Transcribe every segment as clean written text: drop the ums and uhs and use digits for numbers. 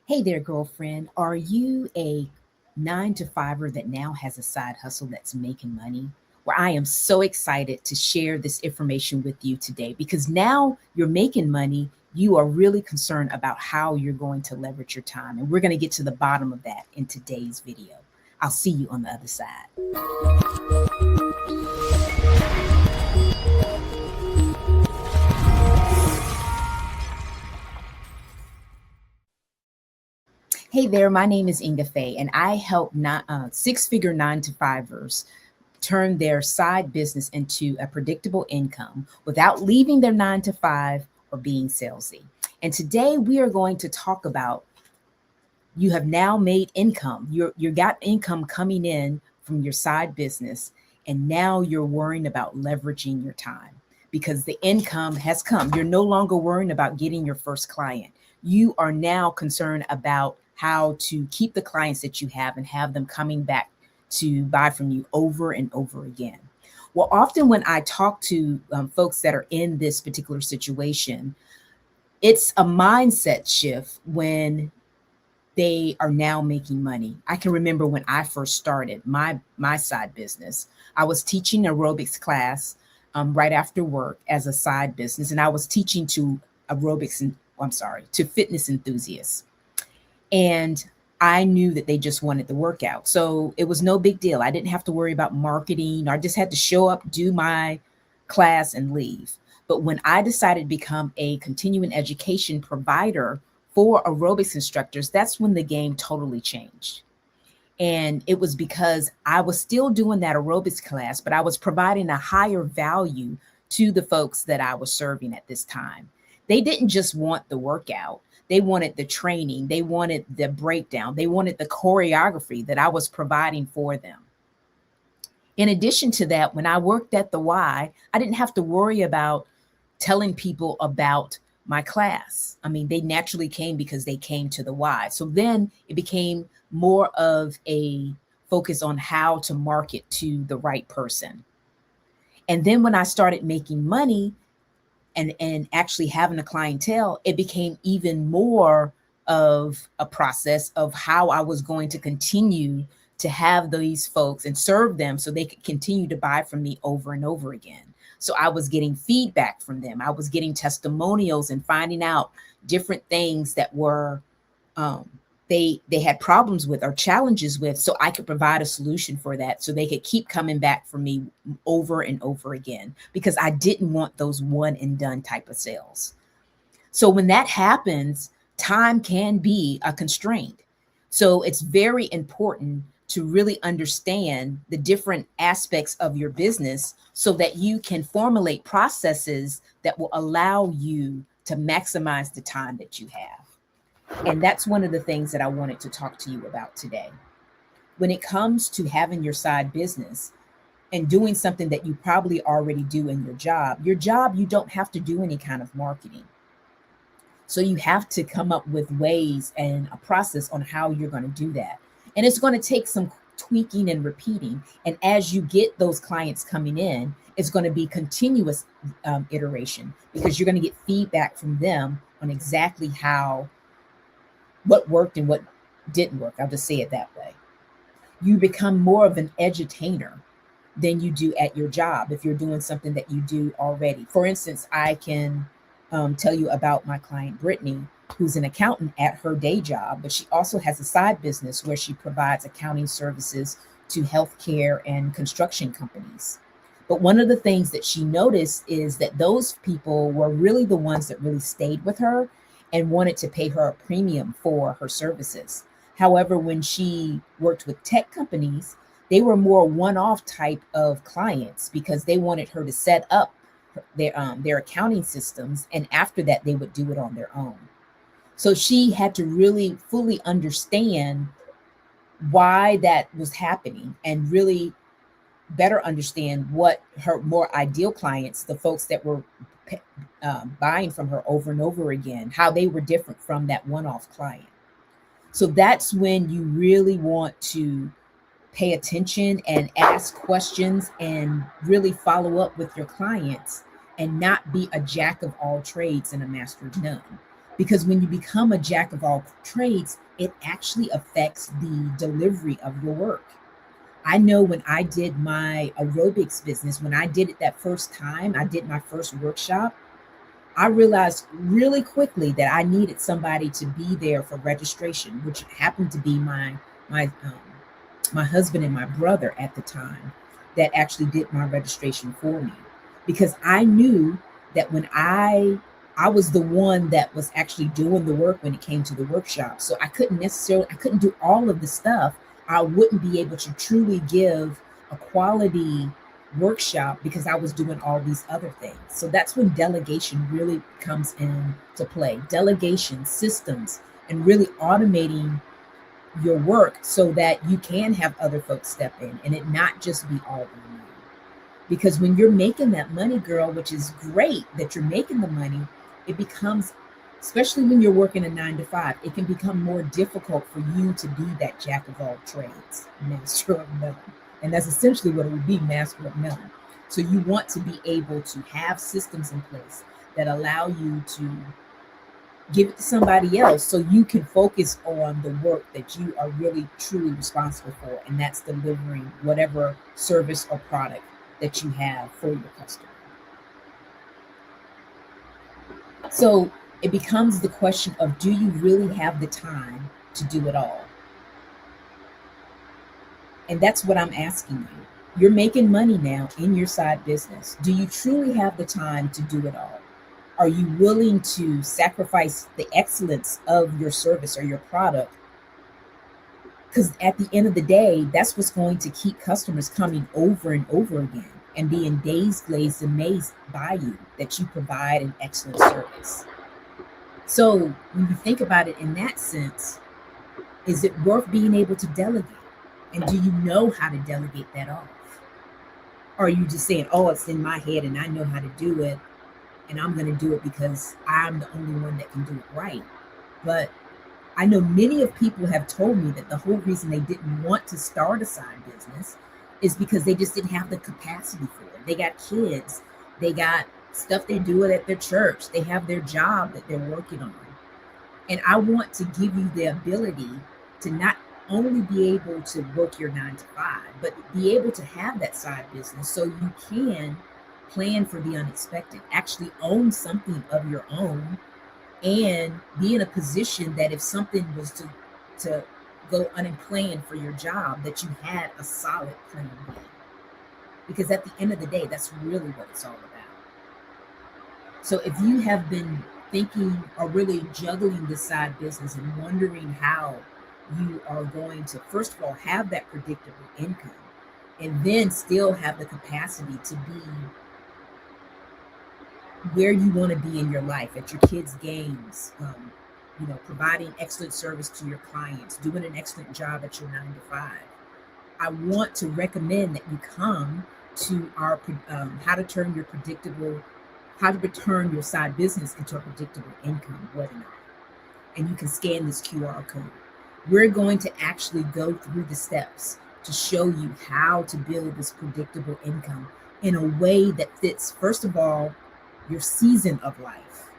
Hey there, girlfriend. Are you a 9 to 5er that now has a side hustle that's making money? Well, I am so excited to share this information with you today because now you're making money. You are really concerned about how you're going to leverage your time. And we're going to get to the bottom of that in today's video. I'll see you on the other side. Hey there, my name is Ingafay, and I help six-figure 9 to 5ers turn their side business into a predictable income without leaving their 9 to 5 or being salesy. And today we are going to talk about you have now made income. You got income coming in from your side business, and now you're worrying about leveraging your time because the income has come. You're no longer worrying about getting your first client. You are now concerned about how to keep the clients that you have and have them coming back to buy from you over and over again. Well, often when I talk to folks that are in this particular situation, it's a mindset shift when they are now making money. I can remember when I first started my side business. I was teaching aerobics class right after work as a side business, and I was teaching to to fitness enthusiasts. And I knew that they just wanted the workout. So it was no big deal. I didn't have to worry about marketing. I just had to show up, do my class, and leave. But when I decided to become a continuing education provider for aerobics instructors, that's when the game totally changed. And it was because I was still doing that aerobics class, but I was providing a higher value to the folks that I was serving at this time. They didn't just want the workout. They wanted the training. They wanted the breakdown. They wanted the choreography that I was providing for them. In addition to that, when I worked at the Y, I didn't have to worry about telling people about my class. I mean, they naturally came because they came to the Y. So then it became more of a focus on how to market to the right person. And then when I started making money, and actually having a clientele, it became even more of a process of how I was going to continue to have these folks and serve them so they could continue to buy from me over and over again. So I was getting feedback from them. I was getting testimonials and finding out different things that were they had problems with or challenges with, so I could provide a solution for that so they could keep coming back for me over and over again, because I didn't want those one and done type of sales. So when that happens, time can be a constraint. So it's very important to really understand the different aspects of your business so that you can formulate processes that will allow you to maximize the time that you have. And that's one of the things that I wanted to talk to you about today. When it comes to having your side business and doing something that you probably already do in your job, you don't have to do any kind of marketing. So you have to come up with ways and a process on how you're going to do that. And it's going to take some tweaking and repeating. And as you get those clients coming in, it's going to be continuous iteration, because you're going to get feedback from them on exactly what worked and what didn't work. I'll just say it that way. You become more of an edutainer than you do at your job if you're doing something that you do already. For instance, I can tell you about my client, Brittany, who's an accountant at her day job, but she also has a side business where she provides accounting services to healthcare and construction companies. But one of the things that she noticed is that those people were really the ones that really stayed with her and wanted to pay her a premium for her services. However, when she worked with tech companies, they were more one-off type of clients because they wanted her to set up their accounting systems, and after that, they would do it on their own. So she had to really fully understand why that was happening and really better understand what her more ideal clients, the folks that were buying from her over and over again, how they were different from that one-off client. So that's when you really want to pay attention and ask questions and really follow up with your clients and not be a jack of all trades and a master of none. Because when you become a jack of all trades, it actually affects the delivery of your work. I know when I did my aerobics business, when I did it that first time, I did my first workshop, I realized really quickly that I needed somebody to be there for registration, which happened to be my my husband and my brother at the time that actually did my registration for me, because I knew that when I was the one that was actually doing the work when it came to the workshop. So I couldn't do all of the stuff. I wouldn't be able to truly give a quality workshop because I was doing all these other things. So that's when delegation really comes into play. Delegation, systems, and really automating your work so that you can have other folks step in and it not just be all on you. Because when you're making that money, girl, which is great that you're making the money, it becomes, especially when you're working a 9 to 5, it can become more difficult for you to be that jack of all trades, master of none. And that's essentially what it would be, master of none. So you want to be able to have systems in place that allow you to give it to somebody else so you can focus on the work that you are really truly responsible for, and that's delivering whatever service or product that you have for your customer. So it becomes the question of, do you really have the time to do it all? And that's what I'm asking you. You're making money now in your side business. Do you truly have the time to do it all? Are you willing to sacrifice the excellence of your service or your product? Because at the end of the day, that's what's going to keep customers coming over and over again and being dazed, glazed, amazed by you, that you provide an excellent service. So when you think about it in that sense, is it worth being able to delegate? And do you know how to delegate that off? Or are you just saying, oh, it's in my head and I know how to do it and I'm going to do it because I'm the only one that can do it right? But I know many of people have told me that the whole reason they didn't want to start a side business is because they just didn't have the capacity for it. They got kids, they got stuff they're doing at their church, they have their job that they're working on. And I want to give you the ability to not only be able to work your 9 to 5, but be able to have that side business so you can plan for the unexpected, actually own something of your own, and be in a position that if something was to go unplanned for your job, that you had a solid plan B. Because at the end of the day, that's really what it's all about. So if you have been thinking or really juggling this side business and wondering how you are going to, first of all, have that predictable income and then still have the capacity to be where you want to be in your life, at your kids' games, providing excellent service to your clients, doing an excellent job at your 9 to 5. I want to recommend that you come to our how to turn your side business into a predictable income webinar. And you can scan this QR code. We're going to actually go through the steps to show you how to build this predictable income in a way that fits, first of all, your season of life,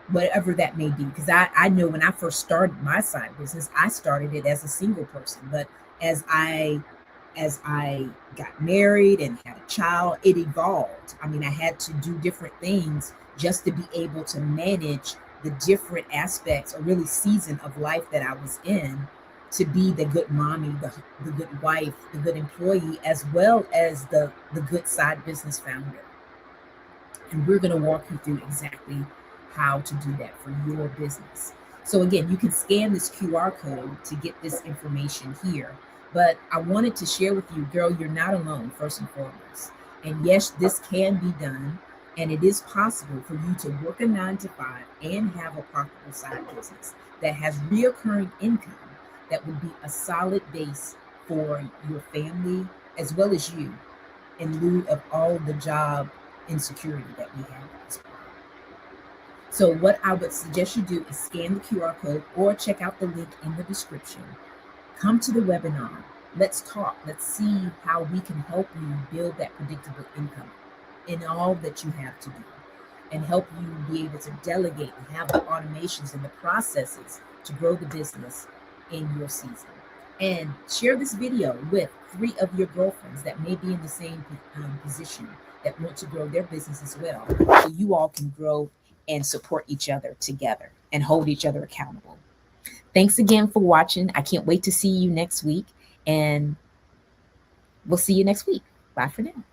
whatever that may be. Because I know when I first started my side business, I started it as a single person. But as I got married and had a child, it evolved. I mean, I had to do different things just to be able to manage the different aspects or really season of life that I was in, to be the good mommy, the good wife, the good employee, as well as the good side business founder. And we're going to walk you through exactly how to do that for your business. So again, you can scan this QR code to get this information here. But I wanted to share with you, girl, you're not alone, first and foremost. And yes, this can be done. And it is possible for you to work a 9 to 5 and have a profitable side business that has reoccurring income that would be a solid base for your family as well as you, in lieu of all the job insecurity that we have at this point. So what I would suggest you do is scan the QR code or check out the link in the description. Come to the webinar. Let's talk. Let's see how we can help you build that predictable income in all that you have to do. and help you be able to delegate and have the automations and the processes to grow the business in your season. And share this video with 3 of your girlfriends that may be in the same position, that want to grow their business as well, so you all can grow and support each other together and hold each other accountable. Thanks again for watching. I can't wait to see you next week, and we'll see you next week. Bye for now.